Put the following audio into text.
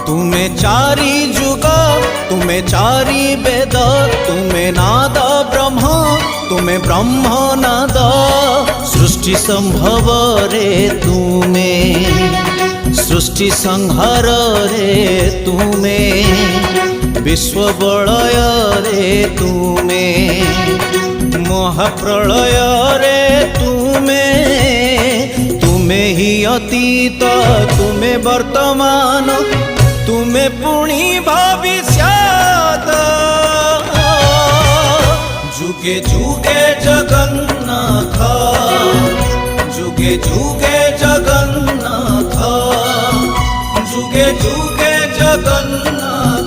तुमे चारि जुग तुमे चारि वेद तुमे नाद ब्रह्म तुमे ब्रह्म नाद सृष्टि संभव रे तुमे सृष्टि संहार रे तुमे विश्व बलय रे तुमे महाप्रलय रे तुमे तुमे ही अतीत तुमे वर्तमान तुमे पुणी भविष्यत जुगे जुगे जगन्नाथ जुगे जुगे जगन्नाथ जुगे जुगे जगन्नाथ